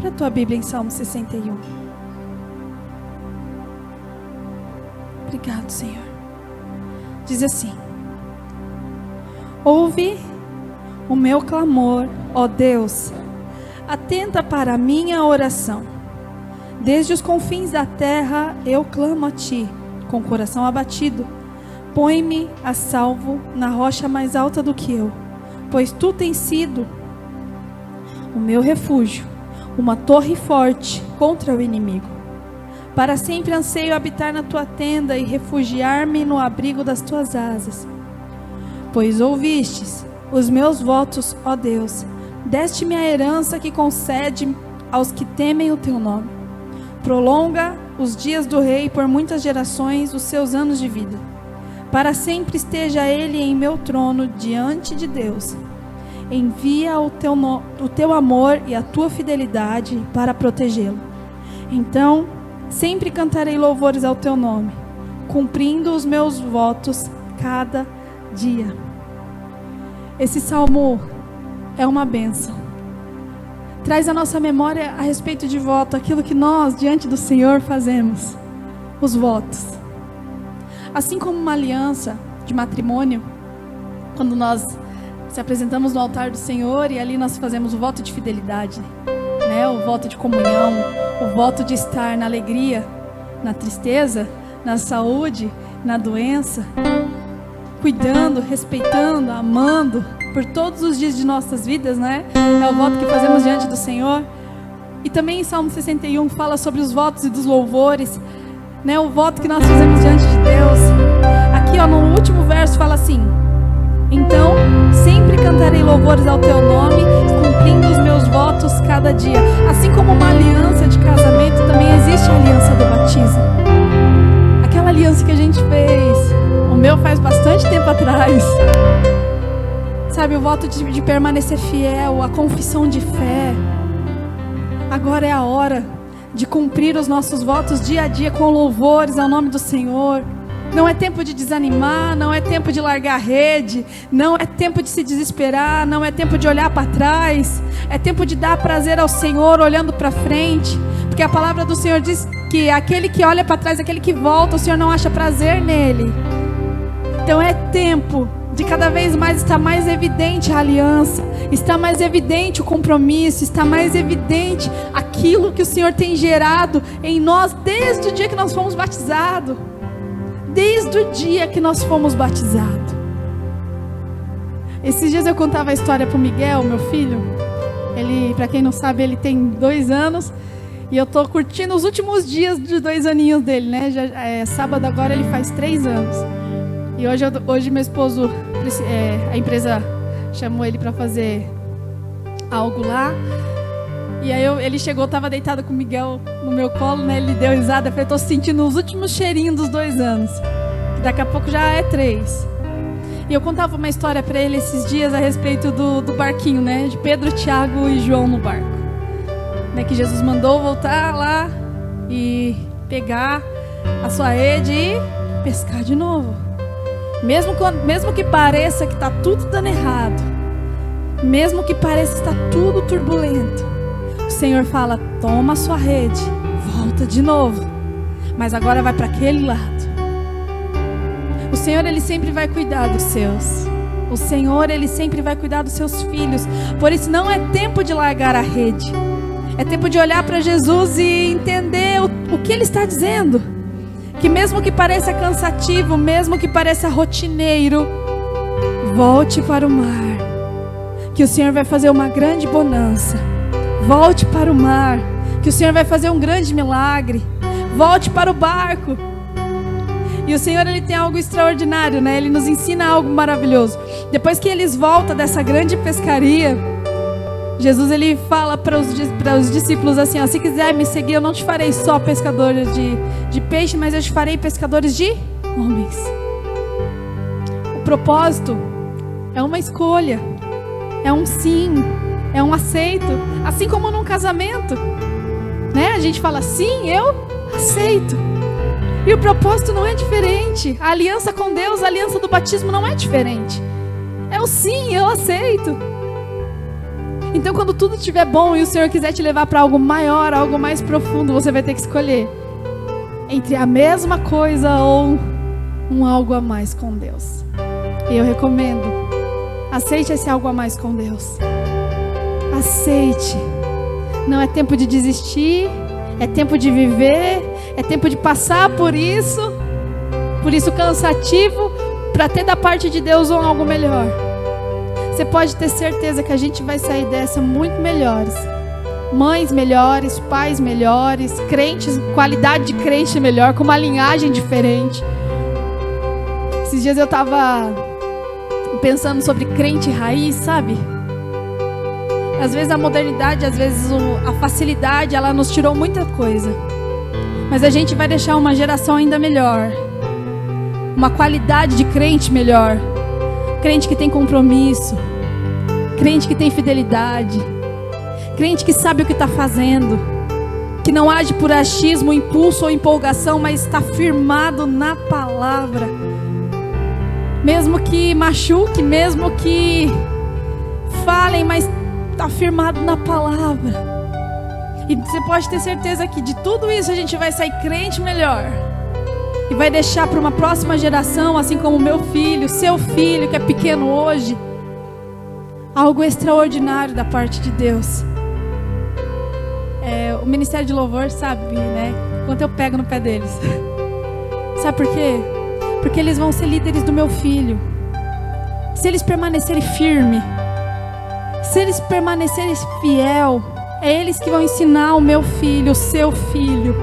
Abra a tua Bíblia em Salmo 61. Obrigado, Senhor. Diz assim: ouve o meu clamor, ó Deus, atenta para a minha oração. Desde os confins da terra eu clamo a Ti, com o coração abatido. Põe-me a salvo na rocha mais alta do que eu, pois Tu tens sido o meu refúgio, uma torre forte contra o inimigo. Para sempre anseio habitar na Tua tenda e refugiar-me no abrigo das Tuas asas. Pois ouvistes os meus votos, ó Deus, deste-me a herança que concede aos que temem o Teu nome. Prolonga os dias do rei por muitas gerações, os seus anos de vida. Para sempre esteja ele em meu trono diante de Deus. Envia o teu amor e a tua fidelidade para protegê-lo. Então, sempre cantarei louvores ao teu nome, cumprindo os meus votos cada dia. Esse salmo é uma bênção. Traz à nossa memória a respeito de voto, aquilo que nós, diante do Senhor, fazemos. Os votos. Assim como uma aliança de matrimônio, quando nós se apresentamos no altar do Senhor e ali nós fazemos o voto de fidelidade, né? O voto de comunhão, o voto de estar na alegria, na tristeza, na saúde, na doença, cuidando, respeitando, amando por todos os dias de nossas vidas, né? É o voto que fazemos diante do Senhor. E também em Salmo 61 fala sobre os votos e dos louvores, né? O voto que nós fazemos diante de Deus. Aqui, ó, no último verso fala assim: então, sempre cantarei louvores ao teu nome, cumprindo os meus votos cada dia. Assim como uma aliança de casamento, também existe a aliança do batismo. Aquela aliança que a gente fez, o meu faz bastante tempo atrás. Sabe, o voto de permanecer fiel, a confissão de fé. Agora é a hora de cumprir os nossos votos dia a dia com louvores ao nome do Senhor. Não é tempo de desanimar, não é tempo de largar a rede, não é tempo de se desesperar, não é tempo de olhar para trás. É tempo de dar prazer ao Senhor olhando para frente, porque a palavra do Senhor diz que aquele que olha para trás, aquele que volta, o Senhor não acha prazer nele. Então é tempo de cada vez mais estar mais evidente a aliança, está mais evidente o compromisso, está mais evidente aquilo que o Senhor tem gerado em nós desde o dia que nós fomos batizados. Desde o dia que nós fomos batizados. Esses dias eu contava a história para o Miguel, meu filho. Ele, para quem não sabe, ele tem 2 anos. E eu estou curtindo os últimos dias de 2 aninhos dele, né? Sábado agora ele faz 3 anos. E hoje meu esposo, a empresa chamou ele para fazer algo lá. E aí ele chegou, estava deitado com o Miguel no meu colo, né? Ele deu risada, eu falei: estou sentindo os últimos cheirinhos dos 2 anos. Daqui a pouco já é 3. E eu contava uma história para ele esses dias a respeito do barquinho, né? De Pedro, Tiago e João no barco. Né? Que Jesus mandou voltar lá e pegar a sua rede e pescar de novo. Mesmo que pareça que está tudo dando errado, mesmo que pareça que está tudo turbulento, o Senhor fala: toma a sua rede, volta de novo, mas agora vai para aquele lado. O Senhor, Ele sempre vai cuidar dos seus. O Senhor, Ele sempre vai cuidar dos seus filhos. Por isso não é tempo de largar a rede. É tempo de olhar para Jesus e entender o que Ele está dizendo. Que mesmo que pareça cansativo, mesmo que pareça rotineiro, volte para o mar. Que o Senhor vai fazer uma grande bonança. Volte para o mar, que o Senhor vai fazer um grande milagre. Volte para o barco. E o Senhor, Ele tem algo extraordinário, né? Ele nos ensina algo maravilhoso. Depois que eles voltam dessa grande pescaria, Jesus, Ele fala para os discípulos assim: ó, se quiser me seguir, eu não te farei só pescadores de peixe, mas eu te farei pescadores de homens. O propósito é uma escolha, é um sim, é um aceito, assim como num casamento, né? A gente fala: sim, eu aceito. E o propósito não é diferente. A aliança com Deus, a aliança do batismo não é diferente. É o sim, eu aceito. Então quando tudo estiver bom e o Senhor quiser te levar para algo maior, algo mais profundo, você vai ter que escolher entre a mesma coisa ou um algo a mais com Deus. E eu recomendo, aceite esse algo a mais com Deus. Aceite. Não é tempo de desistir, é tempo de viver, é tempo de passar por isso cansativo, para ter da parte de Deus algo melhor. Você pode ter certeza que a gente vai sair dessa muito melhores. Mães melhores, pais melhores, crentes, qualidade de crente melhor, com uma linhagem diferente. Esses dias eu estava pensando sobre crente raiz, sabe? Às vezes a modernidade, às vezes a facilidade, ela nos tirou muita coisa. Mas a gente vai deixar uma geração ainda melhor. Uma qualidade de crente melhor. Crente que tem compromisso. Crente que tem fidelidade. Crente que sabe o que está fazendo. Que não age por achismo, impulso ou empolgação, mas está firmado na palavra. Mesmo que machuque, mesmo que falem, mas está firmado na palavra. E você pode ter certeza que de tudo isso a gente vai sair crente melhor. E vai deixar para uma próxima geração, assim como meu filho, seu filho que é pequeno hoje, algo extraordinário da parte de Deus. O Ministério de Louvor, sabe, né? Quanto eu pego no pé deles. Sabe por quê? Porque eles vão ser líderes do meu filho. Se eles permanecerem firmes, se eles permanecerem fiel, é eles que vão ensinar o meu filho, o seu filho,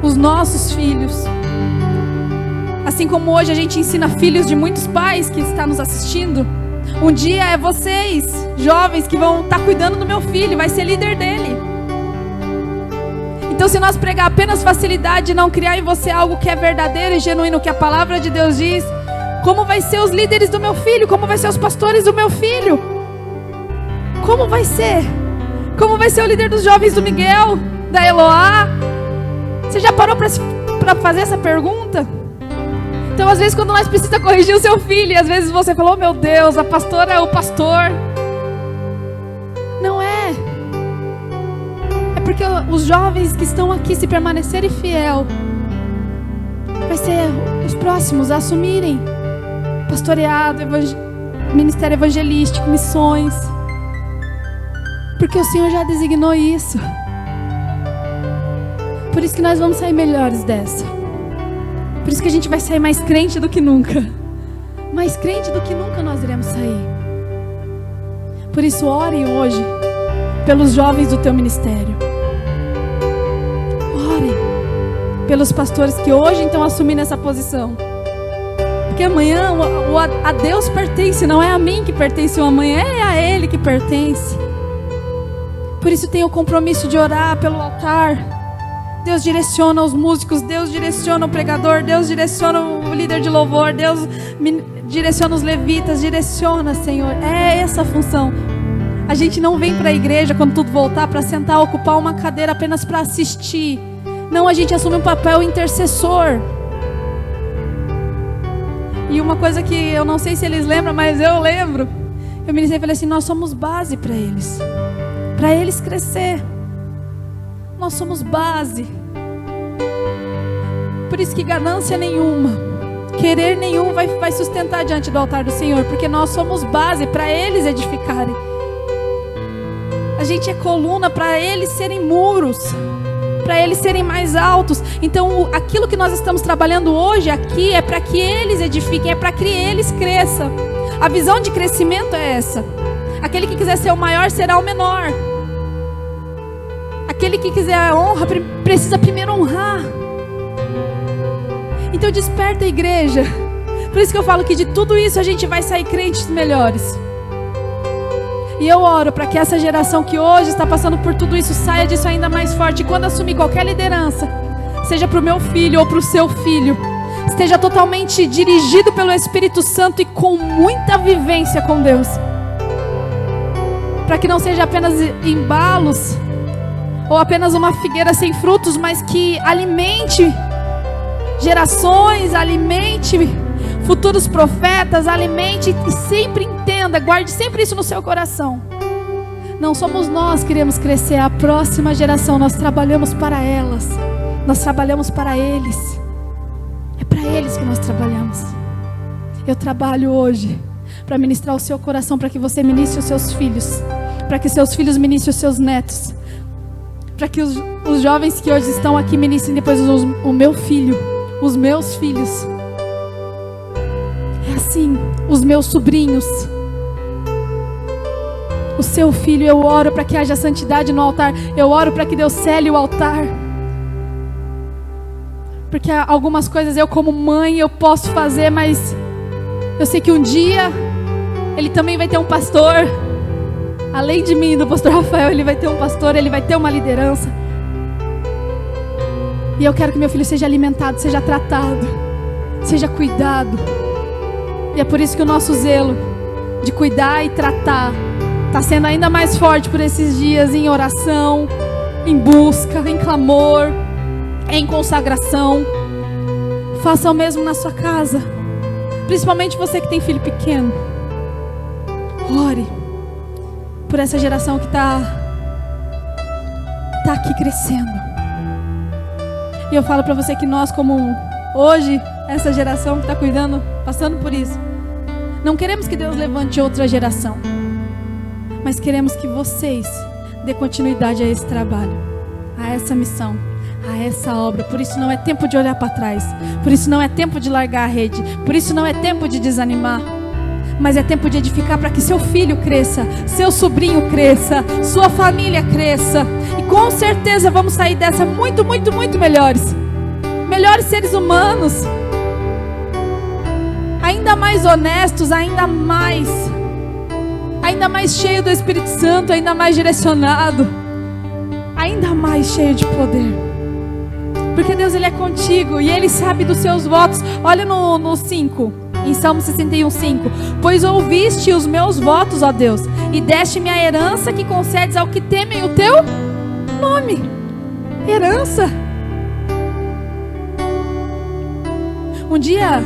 os nossos filhos. Assim como hoje a gente ensina filhos de muitos pais que estão nos assistindo, um dia é vocês, jovens, que vão estar cuidando do meu filho, vai ser líder dele. Então se nós pregar apenas facilidade e não criar em você algo que é verdadeiro e genuíno, que a palavra de Deus diz, como vai ser os líderes do meu filho? Como vai ser os pastores do meu filho? Como vai ser? Como vai ser o líder dos jovens do Miguel, da Eloá? Você já parou para fazer essa pergunta? Então às vezes quando nós precisamos corrigir o seu filho, e às vezes você falou, oh, meu Deus, a pastora é o pastor. Não é. É porque os jovens que estão aqui, se permanecerem fiel, vai ser os próximos a assumirem pastoreado, ministério evangelístico, missões. Porque o Senhor já designou isso. Por isso que nós vamos sair melhores dessa. Por isso que a gente vai sair mais crente do que nunca. Mais crente do que nunca nós iremos sair. Por isso ore hoje pelos jovens do teu ministério. Ore pelos pastores que hoje estão assumindo essa posição. Porque amanhã a Deus pertence, não é a mim que pertence o amanhã, é a Ele que pertence. Por isso tenha o compromisso de orar pelo altar. Deus direciona os músicos, Deus direciona o pregador, Deus direciona o líder de louvor, Deus direciona os levitas, direciona, Senhor. É essa a função. A gente não vem para a igreja quando tudo voltar para sentar, ocupar uma cadeira apenas para assistir. Não, a gente assume um papel intercessor. E uma coisa que eu não sei se eles lembram, mas eu lembro. Eu ministrei e falei assim, nós somos base para eles crescer. Nós somos base. Por isso que ganância nenhuma, querer nenhum vai sustentar diante do altar do Senhor, porque nós somos base para eles edificarem. A gente é coluna para eles serem muros, para eles serem mais altos. Então aquilo que nós estamos trabalhando hoje aqui é para que eles edifiquem, é para que eles cresçam. A visão de crescimento é essa. Aquele que quiser ser o maior será o menor. Aquele que quiser a honra precisa primeiro honrar. Então desperta a igreja. Por isso que eu falo que de tudo isso a gente vai sair crentes melhores. E eu oro para que essa geração que hoje está passando por tudo isso saia disso ainda mais forte. E quando assumir qualquer liderança, seja para o meu filho ou para o seu filho, esteja totalmente dirigido pelo Espírito Santo e com muita vivência com Deus. Para que não seja apenas embalos ou apenas uma figueira sem frutos, mas que alimente gerações, alimente futuros profetas, alimente e sempre entenda, guarde sempre isso no seu coração. Não somos nós que queremos crescer, é a próxima geração. Nós trabalhamos para elas. Nós trabalhamos para eles. É para eles que nós trabalhamos. Eu trabalho hoje para ministrar o seu coração, para que você ministre os seus filhos, para que seus filhos ministrem os seus netos, para que os jovens que hoje estão aqui ministrem depois o meu filho, os meus filhos. É assim, os meus sobrinhos. O seu filho, eu oro para que haja santidade no altar. Eu oro para que Deus cele o altar. Porque algumas coisas eu como mãe eu posso fazer, mas eu sei que um dia ele também vai ter um pastor. Além de mim, do pastor Rafael, ele vai ter um pastor, ele vai ter uma liderança. E eu quero que meu filho seja alimentado, seja tratado, seja cuidado. E é por isso que o nosso zelo de cuidar e tratar está sendo ainda mais forte por esses dias, em oração, em busca, em clamor, em consagração. Faça o mesmo na sua casa. Principalmente você que tem filho pequeno. Ore por essa geração que está aqui crescendo. E eu falo para você que nós, como hoje, essa geração que está cuidando, passando por isso, não queremos que Deus levante outra geração, mas queremos que vocês dê continuidade a esse trabalho, a essa missão, a essa obra. Por isso não é tempo de olhar para trás. Por isso não é tempo de largar a rede. Por isso não é tempo de desanimar. Mas é tempo de edificar para que seu filho cresça, seu sobrinho cresça, sua família cresça. E com certeza vamos sair dessa muito, muito, muito melhores. Melhores seres humanos. Ainda mais honestos, ainda mais cheio do Espírito Santo, ainda mais direcionado, ainda mais cheio de poder. Porque Deus, Ele é contigo e Ele sabe dos seus votos. Olha no 5, em Salmo 61:5. Pois ouviste os meus votos, ó Deus, e deste-me a herança que concedes ao que temem o teu nome. Herança. Um dia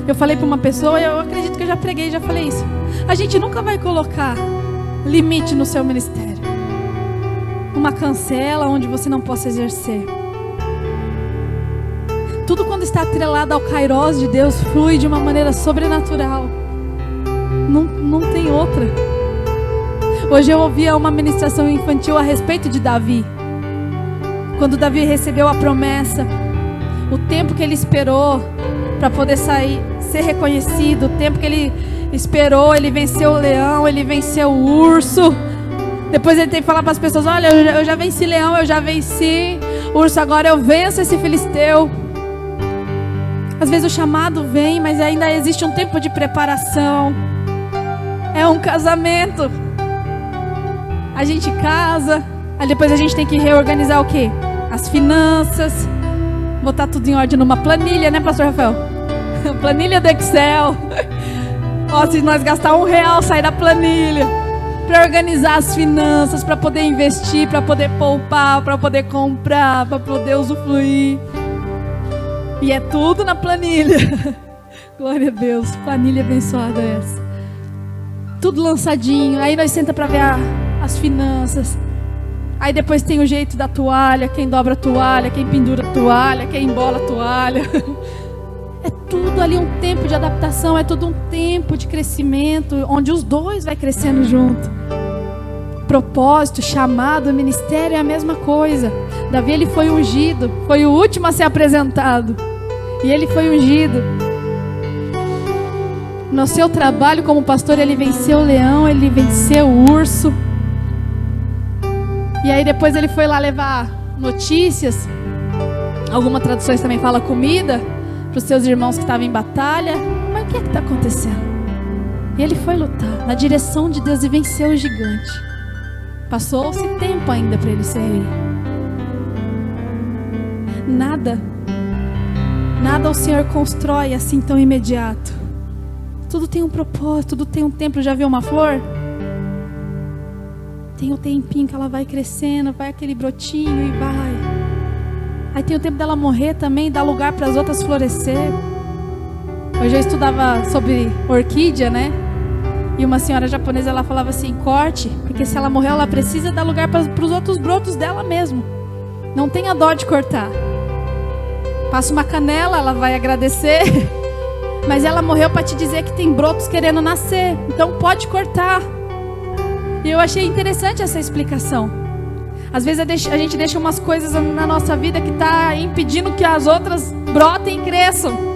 eu falei para uma pessoa, eu acredito que eu já preguei, já falei isso. A gente nunca vai colocar limite no seu ministério. Uma cancela onde você não possa exercer. Tudo quando está atrelado ao Kairos de Deus flui de uma maneira sobrenatural. Não tem outra. Hoje eu ouvia uma ministração infantil a respeito de Davi. Quando Davi recebeu a promessa, o tempo que ele esperou para poder sair, ser reconhecido, o tempo que ele esperou, ele venceu o leão, ele venceu o urso. Depois ele tem que falar para as pessoas: olha, eu já venci leão, eu já venci urso, agora eu venço esse filisteu. Às vezes o chamado vem, mas ainda existe um tempo de preparação. É um casamento. A gente casa, aí depois a gente tem que reorganizar o quê? As finanças, botar tudo em ordem numa planilha, né, pastor Rafael? Planilha do Excel. Ó, se nós gastar R$1, sai da planilha. Para organizar as finanças, para poder investir, para poder poupar, para poder comprar, para poder usufruir. E é tudo na planilha. Glória a Deus, planilha abençoada essa. Tudo lançadinho. Aí nós senta para ver as finanças. Aí depois tem o jeito da toalha, quem dobra a toalha, quem pendura a toalha, quem embola a toalha. É tudo ali um tempo de adaptação, é tudo um tempo de crescimento, onde os dois vai crescendo junto. Propósito, chamado, ministério é a mesma coisa. Davi, ele foi ungido, foi o último a ser apresentado. E ele foi ungido. No seu trabalho como pastor, ele venceu o leão, ele venceu o urso. E aí depois ele foi lá levar notícias. Algumas traduções também falam comida para os seus irmãos que estavam em batalha. Mas o que é que está acontecendo? E ele foi lutar na direção de Deus e venceu o gigante. Passou-se tempo ainda para ele ser rei. Nada o Senhor constrói assim tão imediato. Tudo tem um propósito, tudo tem um tempo. Já viu uma flor? Tem um tempinho que ela vai crescendo, vai aquele brotinho e vai. Aí tem o tempo dela morrer também, dá lugar para as outras florescer. Hoje eu estudava sobre orquídea, né? E uma senhora japonesa, ela falava assim: corte, porque se ela morrer, ela precisa dar lugar para os outros brotos dela mesmo. Não tenha dó de cortar. Passa uma canela, ela vai agradecer. Mas ela morreu para te dizer que tem brotos querendo nascer. Então pode cortar. E eu achei interessante essa explicação. Às vezes a gente deixa umas coisas na nossa vida que está impedindo que as outras brotem e cresçam.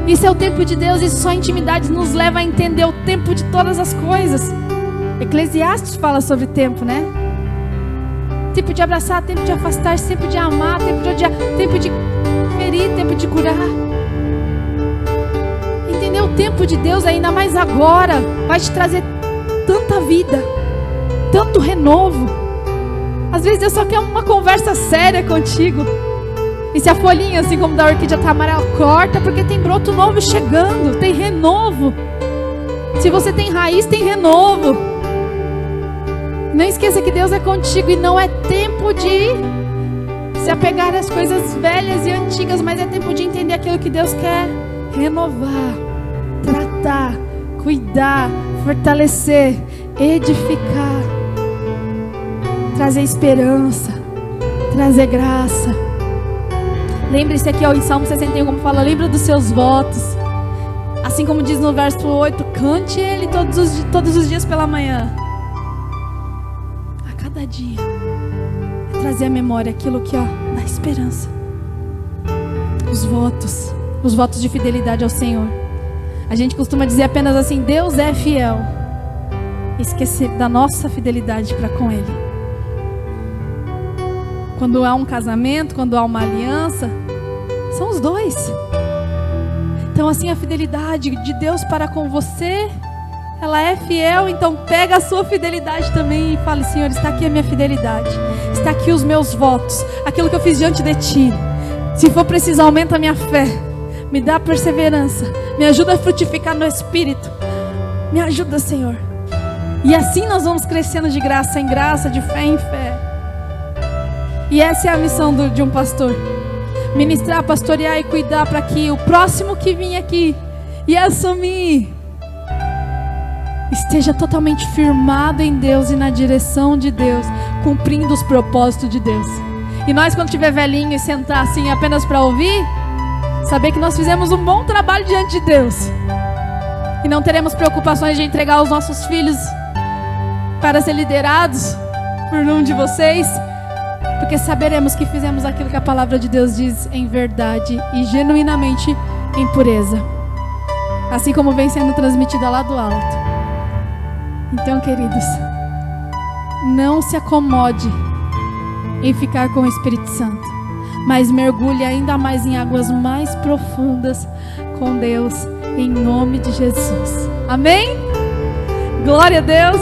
Isso é o tempo de Deus, e só a intimidade nos leva a entender o tempo de todas as coisas. Eclesiastes fala sobre tempo, né? Tempo de abraçar, tempo de afastar, tempo de amar, tempo de odiar, tempo de ferir, tempo de curar. Entender o tempo de Deus, ainda mais agora, vai te trazer tanta vida, tanto renovo. Às vezes Deus só quer uma conversa séria contigo. E se a folhinha, assim como da orquídea, está amarela, corta, porque tem broto novo chegando, tem renovo. Se você tem raiz, tem renovo. Não esqueça que Deus é contigo, e não é tempo de se apegar às coisas velhas e antigas, mas é tempo de entender aquilo que Deus quer renovar, tratar, cuidar, fortalecer, edificar, trazer esperança, trazer graça. Lembre-se aqui, ó, em Salmo 61, como fala: lembra dos seus votos. Assim como diz no verso 8, cante ele todos os dias pela manhã. A cada dia, trazer à memória aquilo que, ó, dá esperança. Os votos de fidelidade ao Senhor. A gente costuma dizer apenas assim: Deus é fiel. Esquecer da nossa fidelidade para com Ele. Quando há um casamento, quando há uma aliança, são os dois. Então assim, a fidelidade de Deus para com você, ela é fiel. Então pega a sua fidelidade também e fale: Senhor, está aqui a minha fidelidade, está aqui os meus votos, aquilo que eu fiz diante de Ti. Se for preciso, aumenta a minha fé, me dá perseverança, me ajuda a frutificar no Espírito, me ajuda, Senhor. E assim nós vamos crescendo de graça em graça, de fé em fé. E essa é a missão de um pastor: ministrar, pastorear e cuidar para que o próximo que vir aqui e assumir esteja totalmente firmado em Deus e na direção de Deus, cumprindo os propósitos de Deus. E nós, quando tiver velhinho e sentar assim apenas para ouvir, saber que nós fizemos um bom trabalho diante de Deus, e não teremos preocupações de entregar os nossos filhos para ser liderados por um de vocês, porque saberemos que fizemos aquilo que a palavra de Deus diz em verdade e genuinamente em pureza, assim como vem sendo transmitida lá do alto. Então, queridos, não se acomode em ficar com o Espírito Santo, mas mergulhe ainda mais em águas mais profundas com Deus, em nome de Jesus. Amém? Glória a Deus.